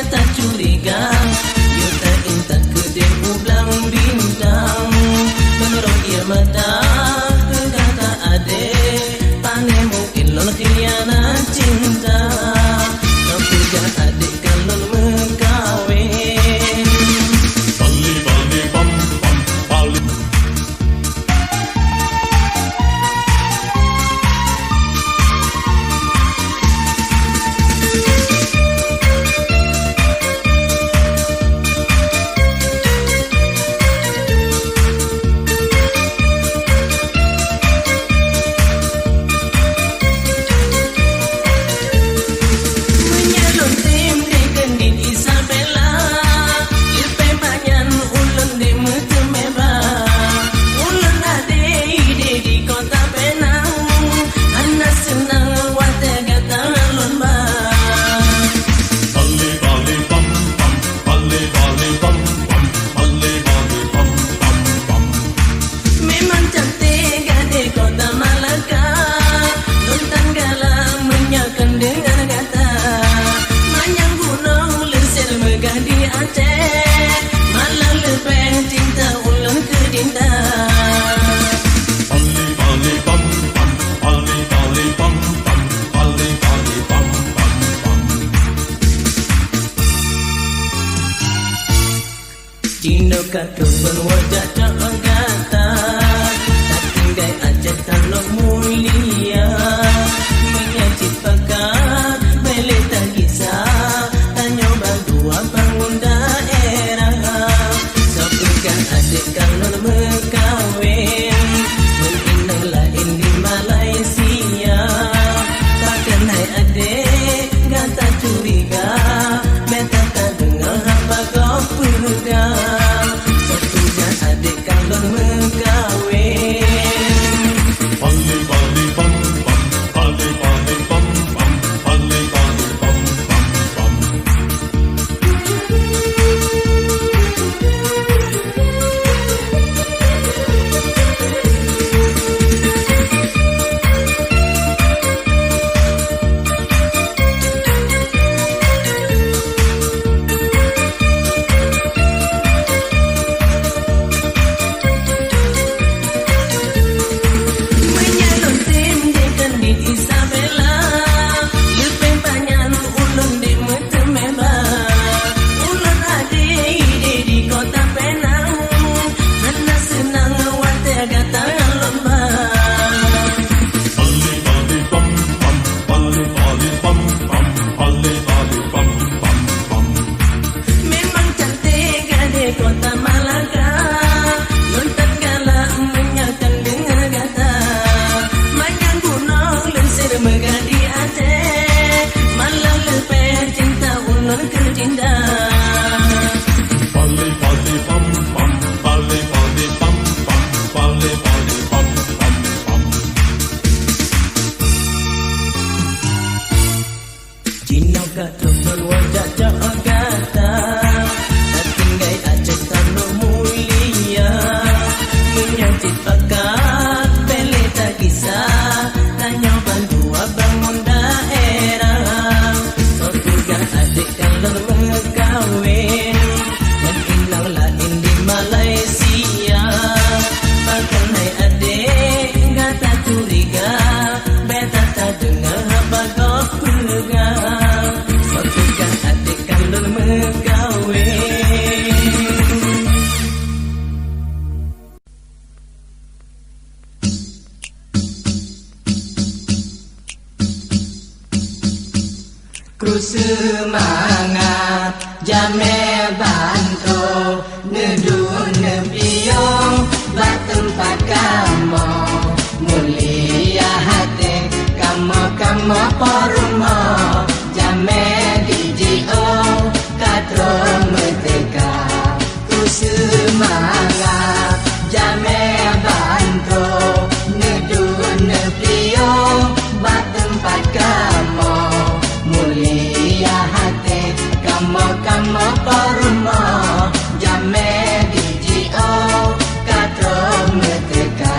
gata curiga. Yo tak intak kedai ublang bintang. Menorong dia mata kegata ade. Pane mungkin lon khianat cinta. Tapi gak adik kalau mengkawin. Bali bali bam bam bali. Cino katupan wajah cakap gata. Tak tinggai Aceh tanah mulia. Menyacit pakat beli tak kisah. Tanya berdua bangun daerah. Sapukan adik kalau berkahwin. Menginang lain di Malaysia. Takkan hai adik gata curiga. Beta tak dengar apa kau pegang. Sapukan adik kalau berkahwin. Bali bali bam bam bali bali bam bam bali bali bam bam bam. Ku semangat jamel bantu nedun nebiong bat tempat kamu mulia hati kamu porumo jamel DJO katro meteka. Ku semangat jamel bantu nedun nebiong bat tempat kamu mulia hati kamu porumo jamel DJO katro meteka.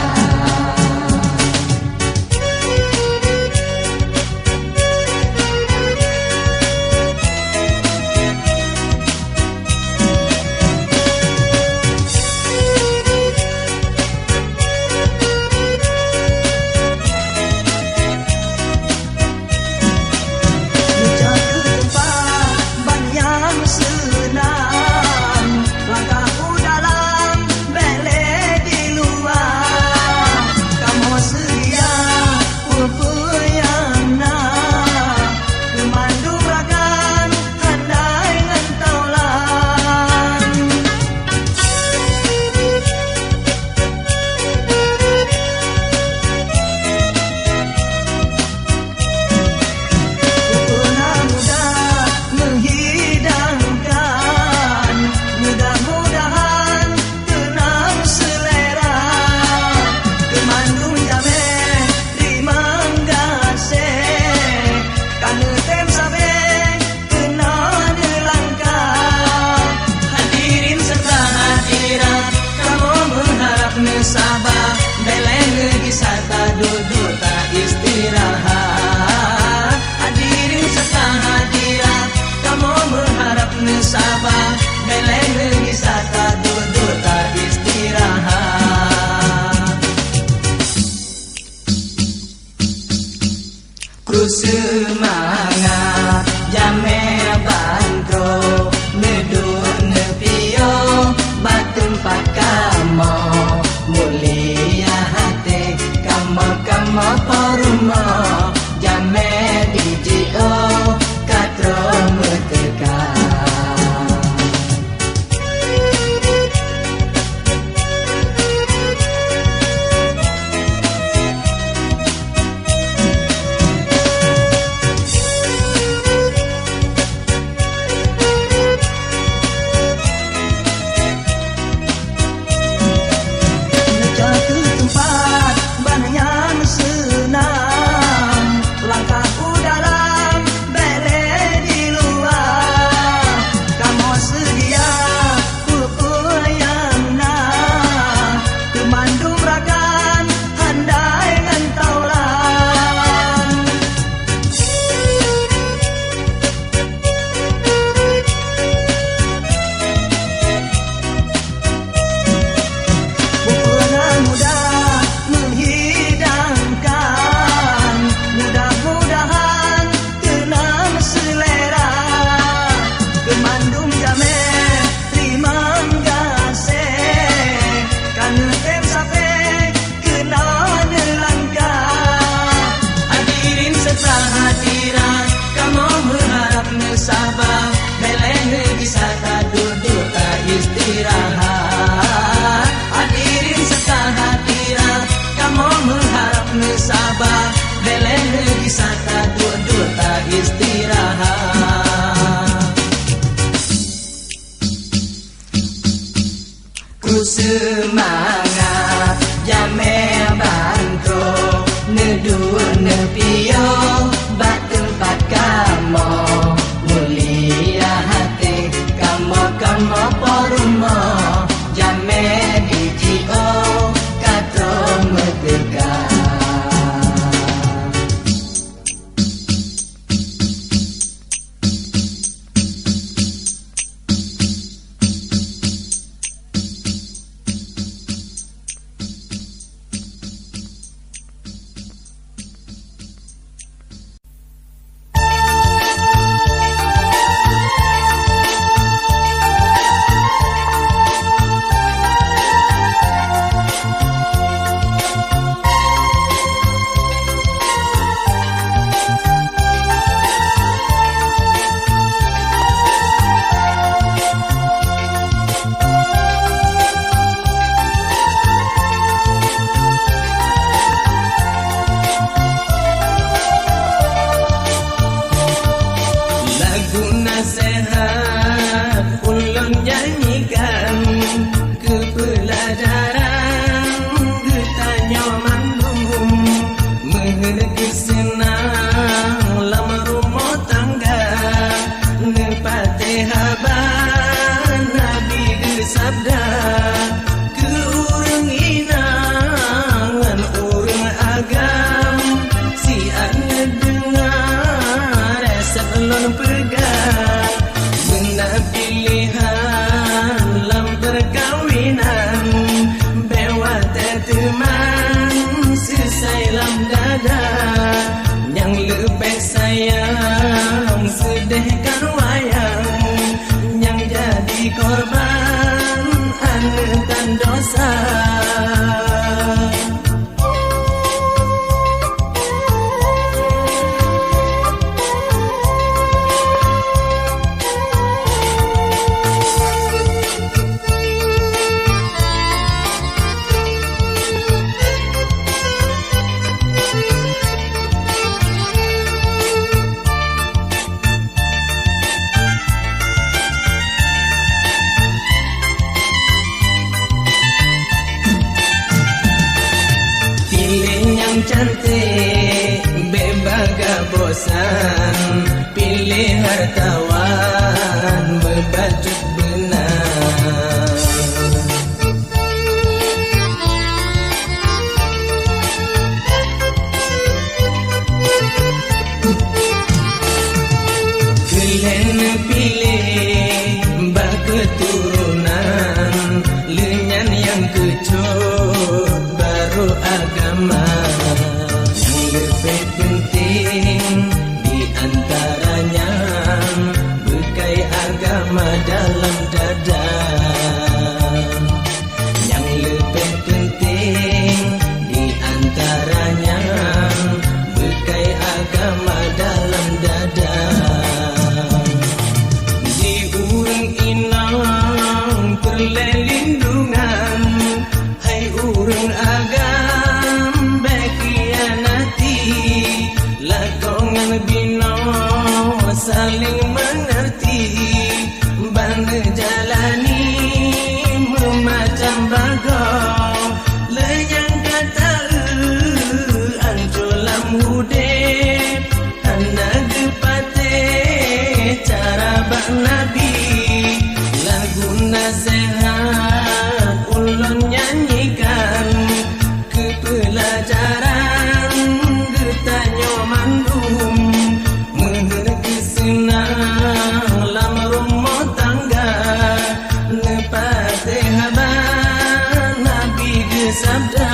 Sabah, Belai negeri Sata duduk tak istirahat. Hadirin serta hadirat, kamu mengharap Sabah, Belai negeri Sata duduk tak istirahat. Ku semangat Jamil bantu Nedun nepiyo Bak tempat kamu Mulia hati Kamu porumo Jamil DGO Kato metegak. Cantik, bebaga bosan, pilih hartawan, berbaju benar. Kalian pilih bak keturunan, lenyan yang kecut, baru agama. Lebih penting di antaranya bekai agama dalam dada. Yang lebih penting di antaranya bekai agama dalam dada. Di urang inang perlindungan, hai urang agam lakongan bino saling mengerti, bangga jalani memacam bagong, lenyang kata anculam hudep, hana gepate cara bak nabi, lagu nasihat ulun nyanyikan, kepelajaran getanya mandum, mengerti senang lama rumah tangga, nepate haban nabi gesabda.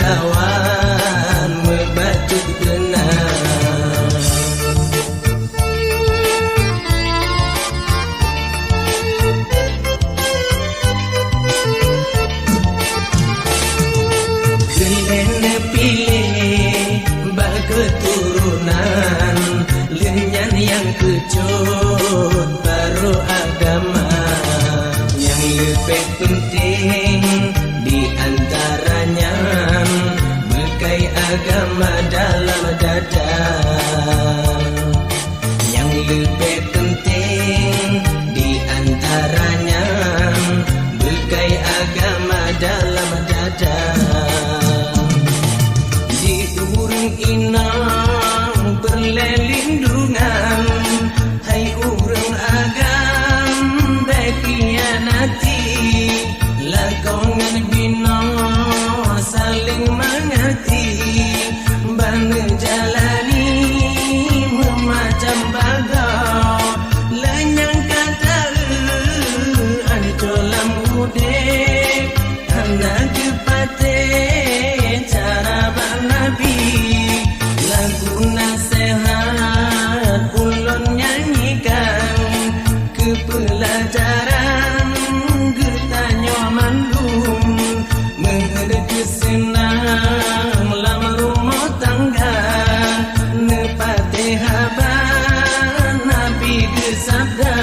kawan membatu tenang. Gelene pilih keturunan lenyan yang kecut baru agama yang lebih penting di antaranya bekai agama dalam dada. Yang lebih penting di antaranya bekai agama dalam dada. Inang berlindungan, hai urang agam berkhianati, lakongan bina saling mengerti, bangga jalani memacam bagau, lenyang kata ancolam udek, anak kepate cara bernabi. Lagu nasihat ulun nyanyikan, kepelajaran gertanya mandum, menghadapi senang lama rumah tangga, nepati haban Nabi bersabda.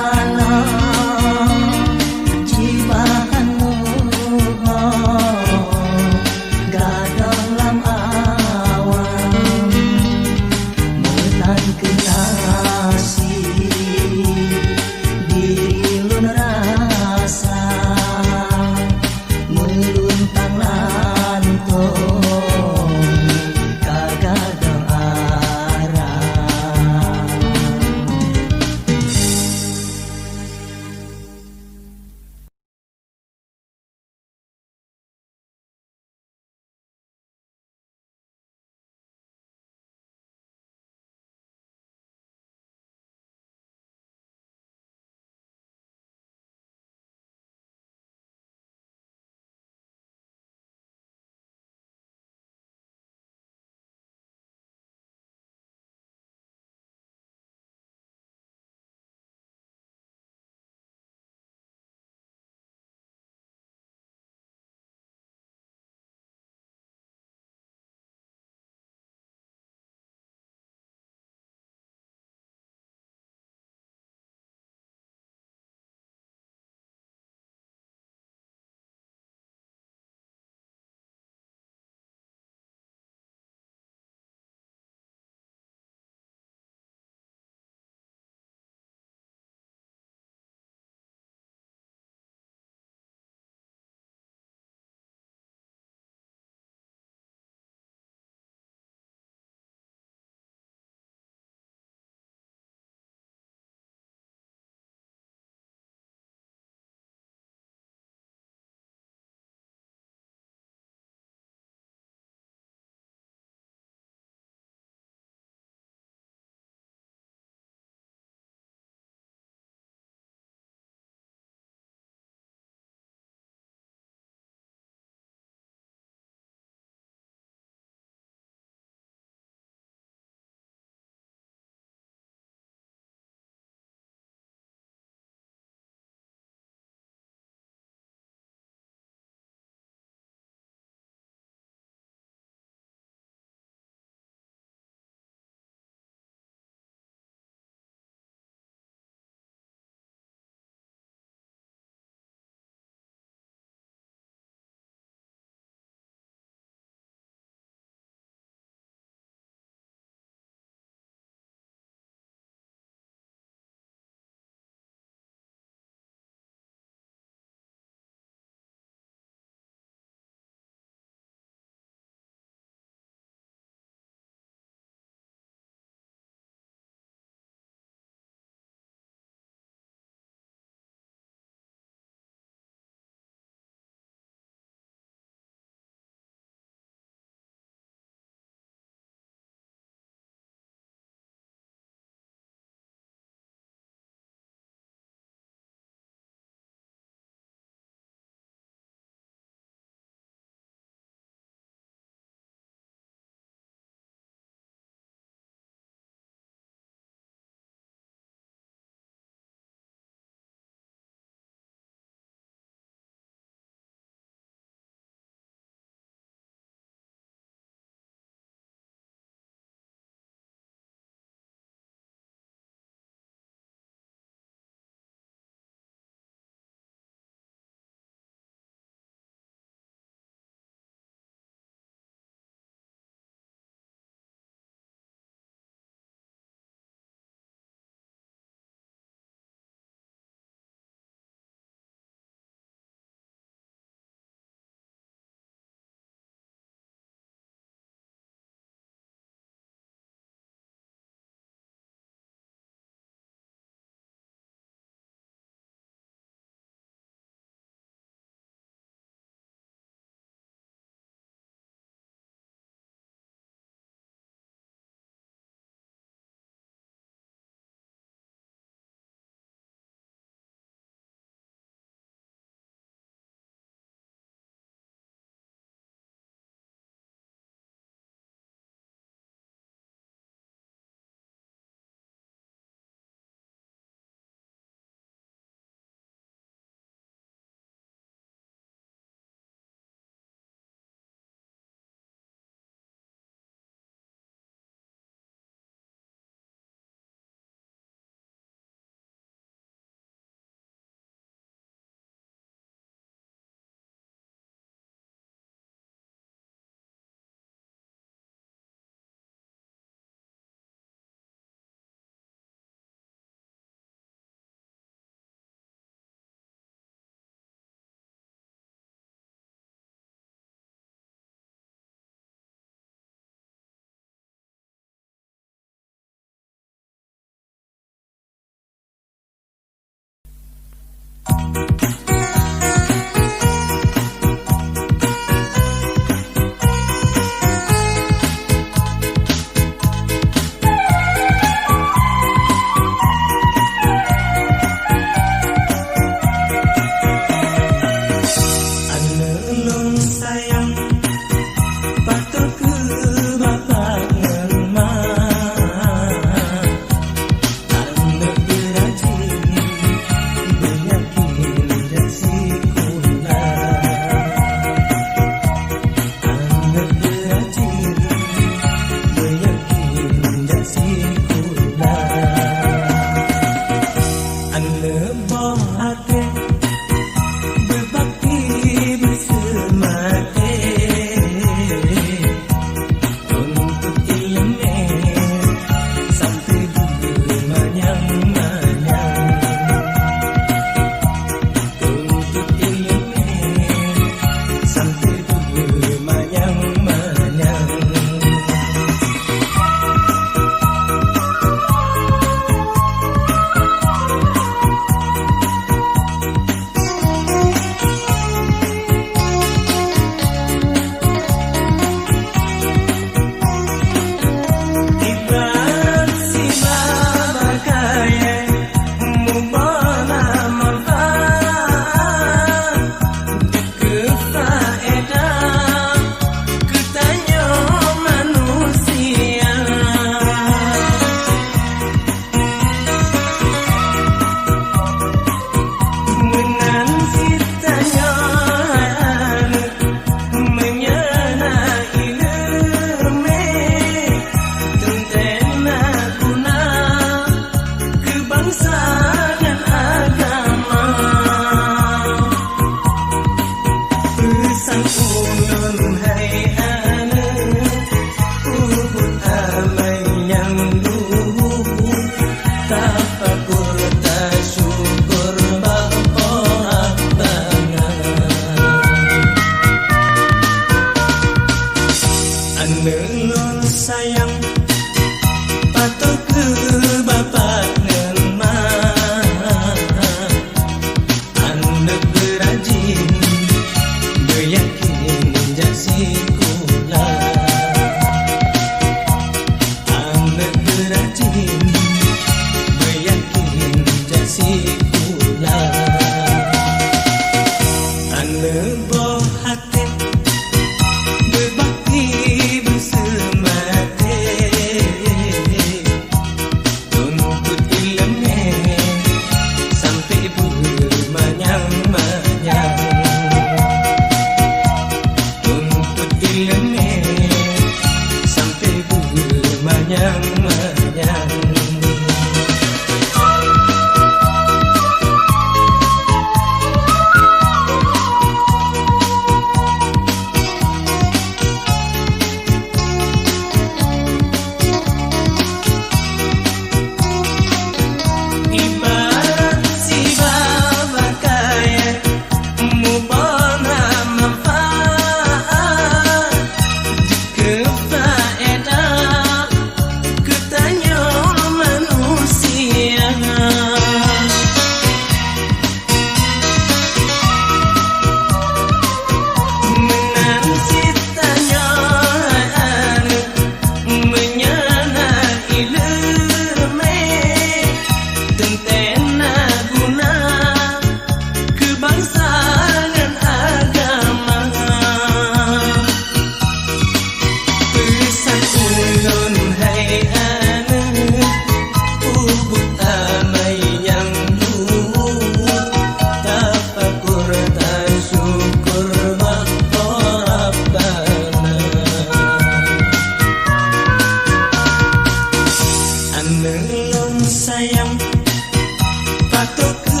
Patok ke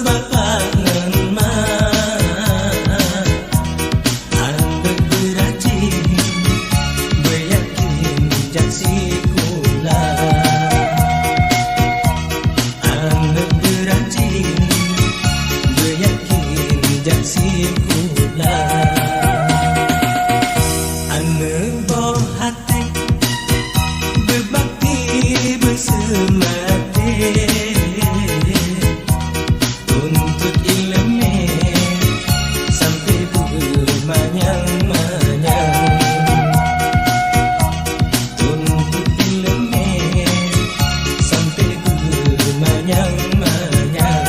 bapangan mah anda berajin beryakin jaksi kula anda berajin beryakin jaksi kula anda boh hati berbakti bersemati untuk ilmu sampai bermanyang-manyang untuk ilmu sampai bermanyang-manyang.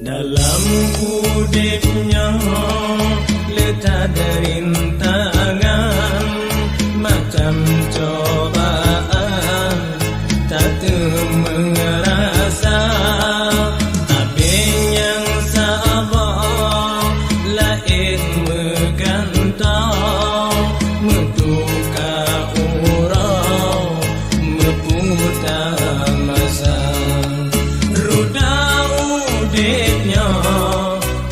Dalam udipnya letak rintangan macam cobaan tak merasa abin yang sabar lain megantau metuka urau meputar masa ruda udipnya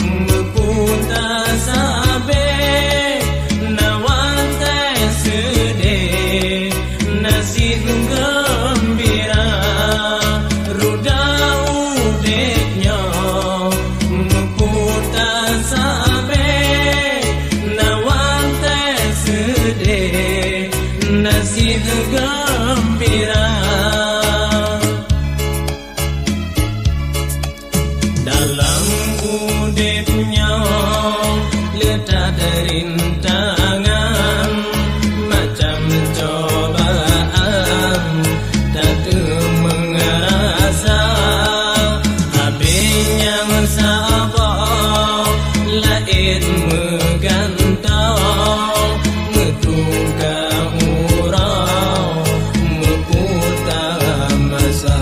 meputar sabe nawante sedih nasib gembira ruda udipnya meputar sabe nawante sedih nasib gembira. Dalam udipnya letak rintangan macam cobaan tak mengerasa abin yang sabar lain megantau metuka urau meputar masa.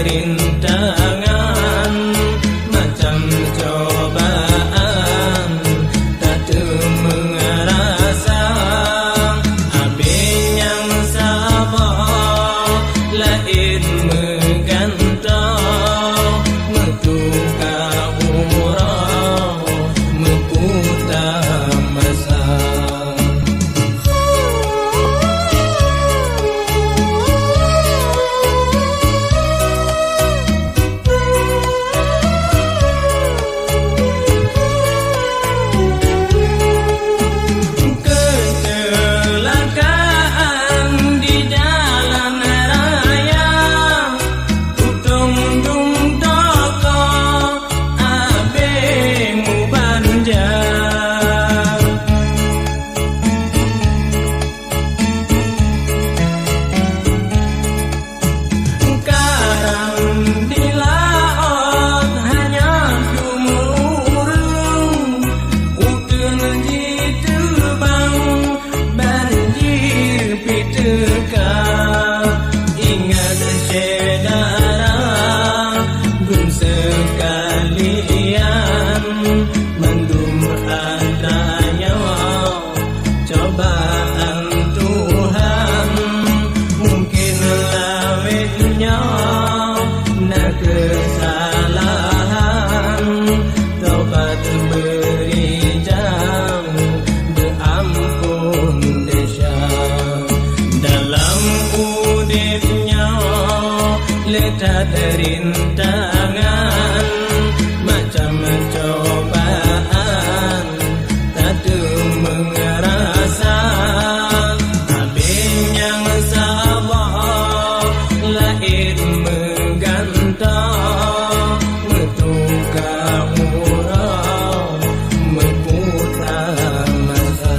Rintangan macam cobaan tak mengerasa abin yang sabar lain megantau metuka urau meputar masa. lihat rintangan macam cobaan tadu mengerasa abin yang sabar lahir menggantang metukar murah memutar masa.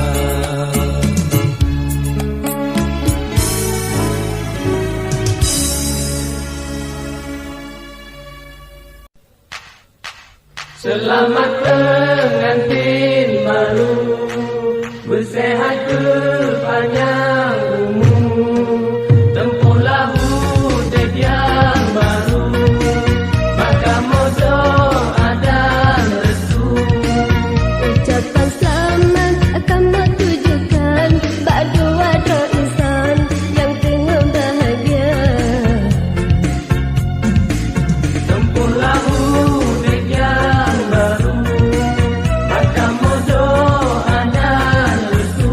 Selamat pengantin baru, bersehat berpanjang umur, tempuhlah hidup yang baru, mahkamah doa dan restu. Ucapan selamat akan menunjukkan berdua dua insan yang tengah bahagia. Tempuhlah hidup yang baru, mahkamah doa dan restu.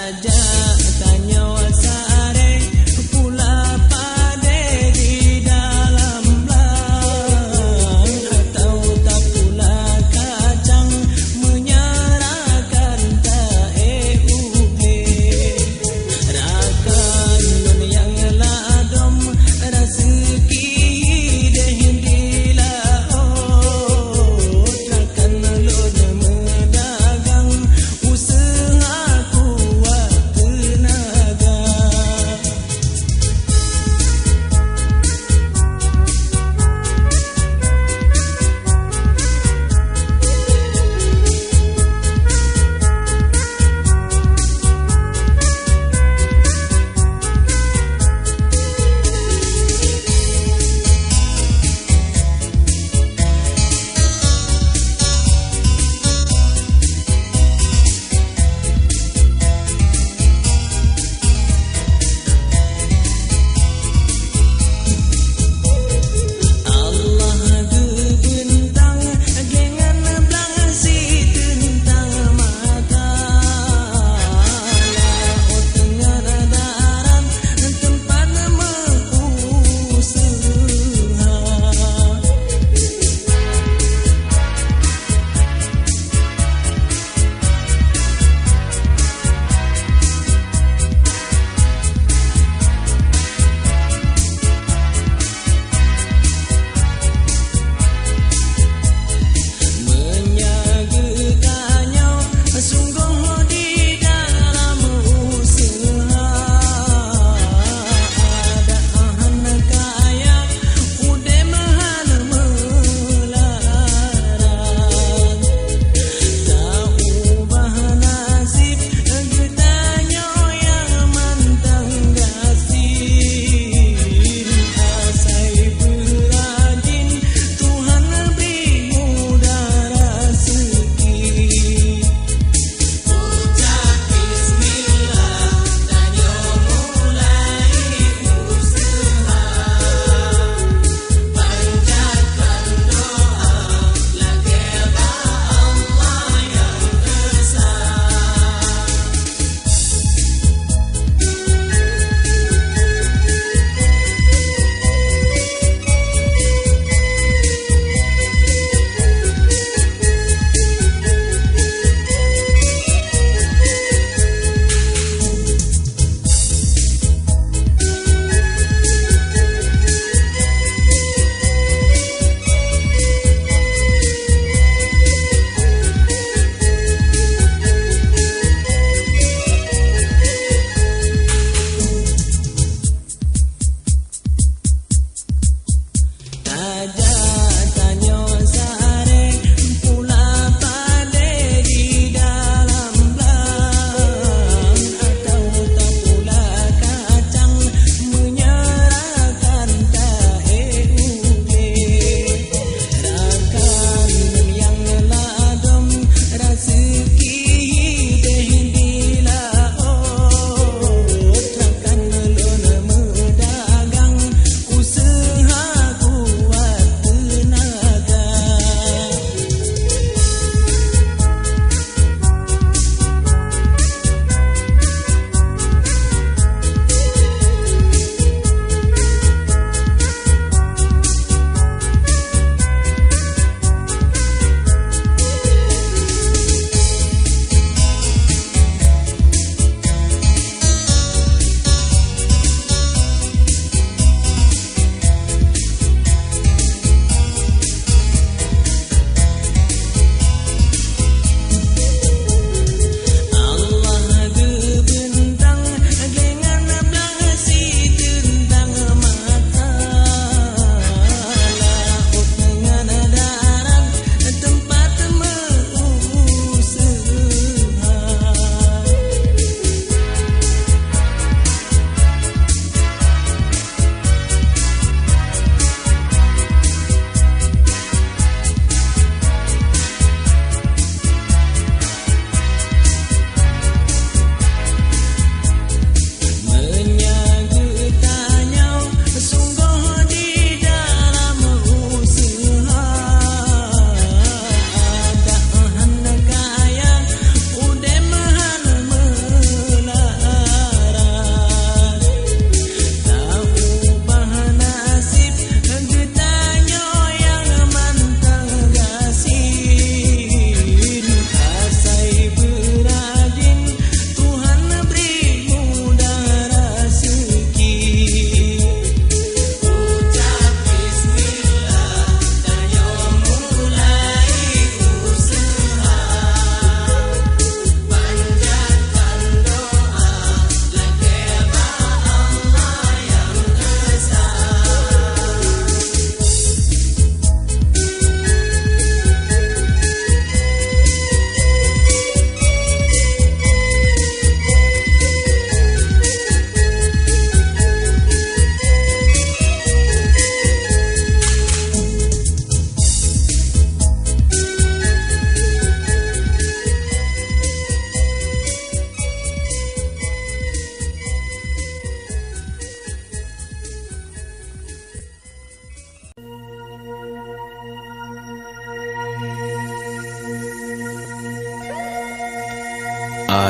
saja tanya sare pula pade di dalam belang atau tak pula kacang menyerahkan tae ubi rakan nun yang ladom rezeki dehin dilaut rakan lun medagang usaha kuat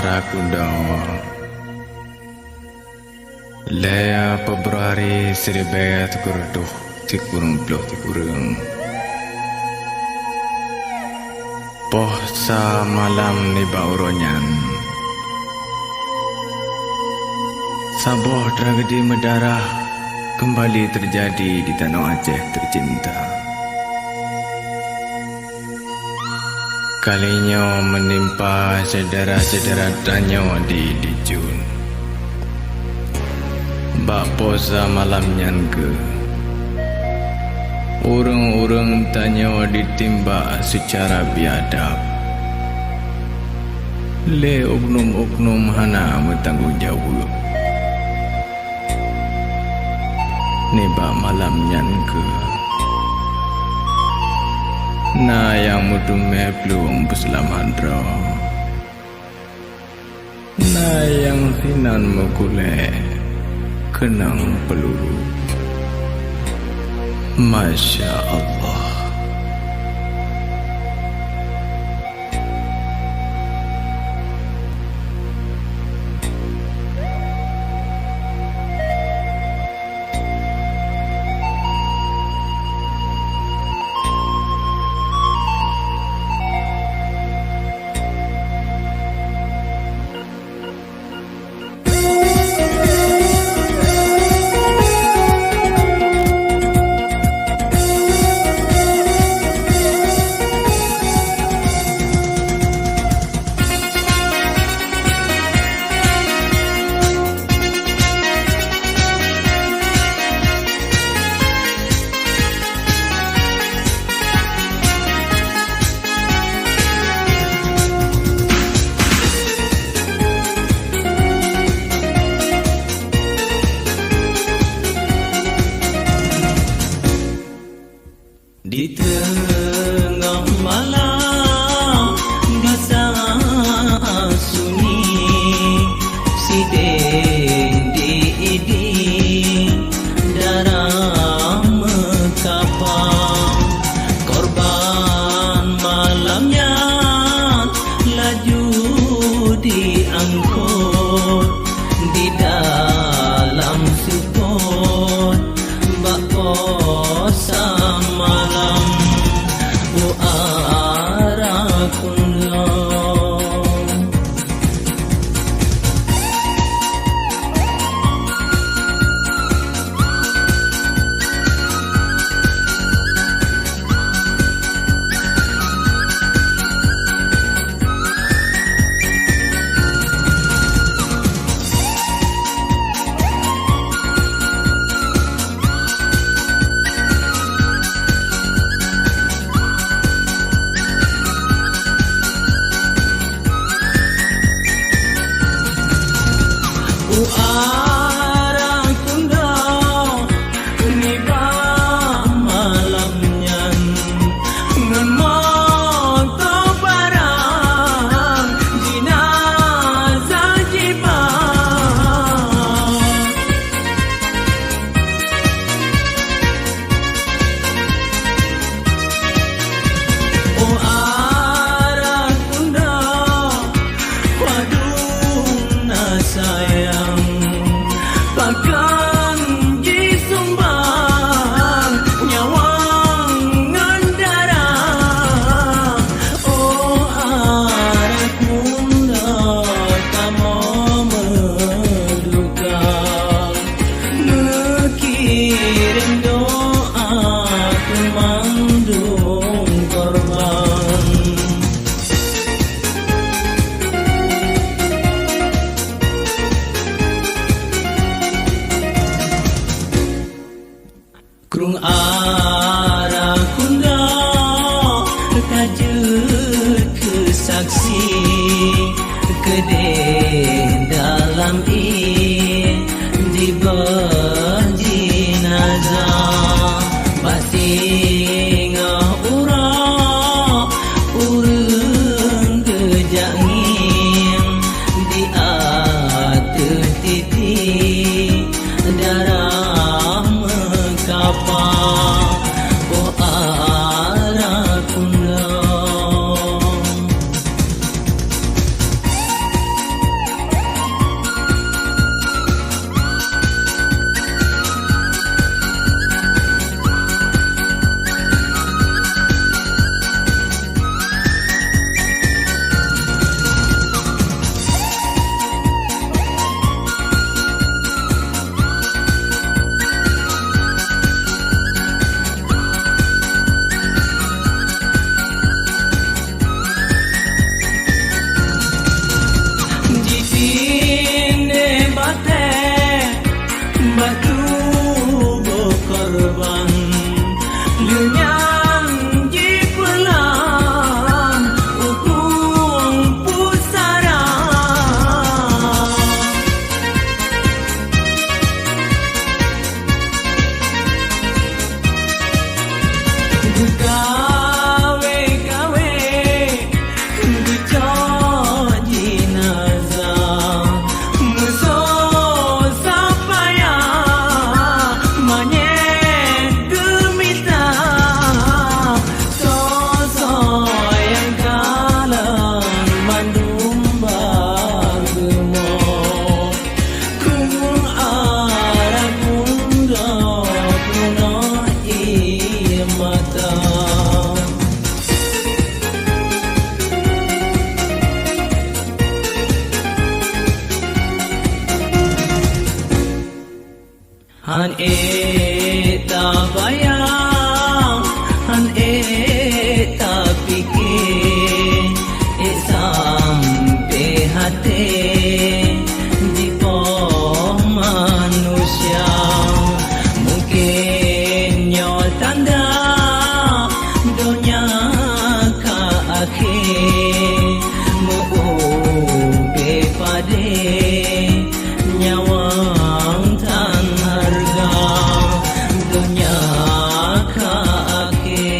Arakundo Lea Februari 1930 Pohsa malam ni bauronyan Saboh tragedi mendarah kembali terjadi di tanah Aceh tercinta. Kalinya menimpa saudara-saudara Tanyo di Dijun. Bak posa malamnya ke urang-urang Tanyo ditimbak secara biadab. Le oknum-oknum hana bertanggungjawab. Neba malamnya ke na yang mudume belum berselamandro na yang hinan mukule kenang peluru. Masya Allah. Di tengah malam dosa sunyi sideng diiding darah mengkapang korban malamnya laju diangkut di dalam supot bak posa malam Arakundo. Arakundo niba malamnya ngan moto barang jenazah jibang oh Arakundo waduna sayang bahkan disumbang nyawang darah oh Arakundo kamu menduga mengirim doa kemandung korban. Krung Arakundo tajud kesaksi kede dalam di berjenazah basinga urang kejangin di atas titik darah mengkapang oh Arakundo. Han tak bayang, han tak fikir, sampai hati di bawah manusia. Mungkin nyo tanda dunia ka akhir, mengubah pada nyawang tan harga dunia ka akhir.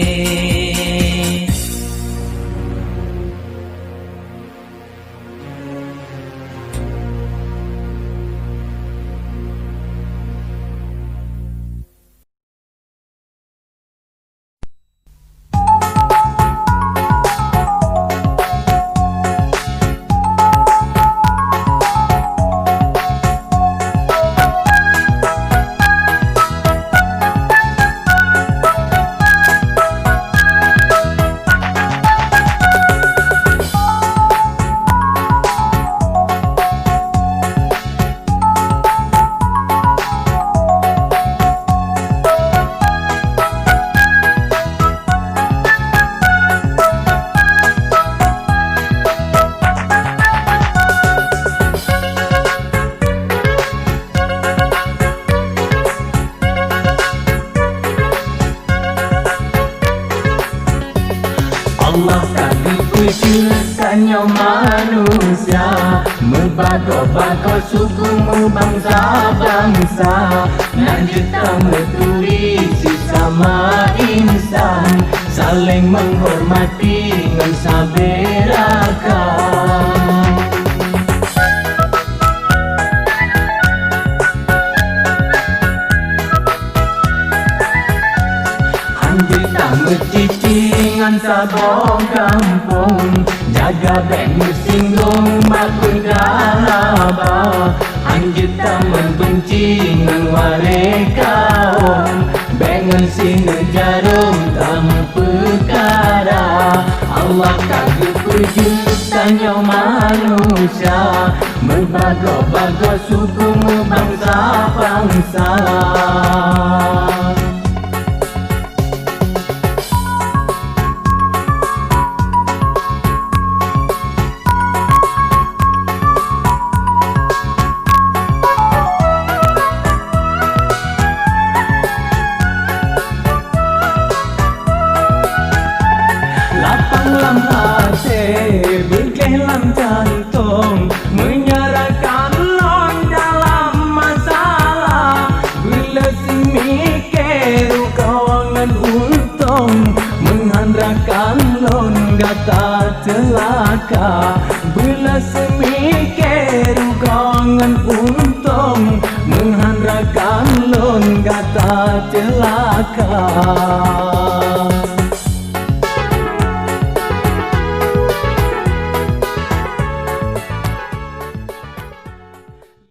Allah tak dipecahkannya manusia, membago-bago suku membangsa-bangsa, nak juta metui sesama insan, saling menghormati dengan saberakan. Kita mencicingan sabong kampung, jaga beg bersinggung makun galaba. Kita membenci dengan warekaum, bengan sini jarum tanpa perkara. Allah kagak perjutanya manusia, membago-bago suku membangsa-bangsa. Lapang hati, bergelam jantung, menyerahkan lon dalam masalah. Bila semikir kawangan untung, menghandrakan lon kata celaka. Bila semikir kawangan untung, menghandrakan lon kata celaka.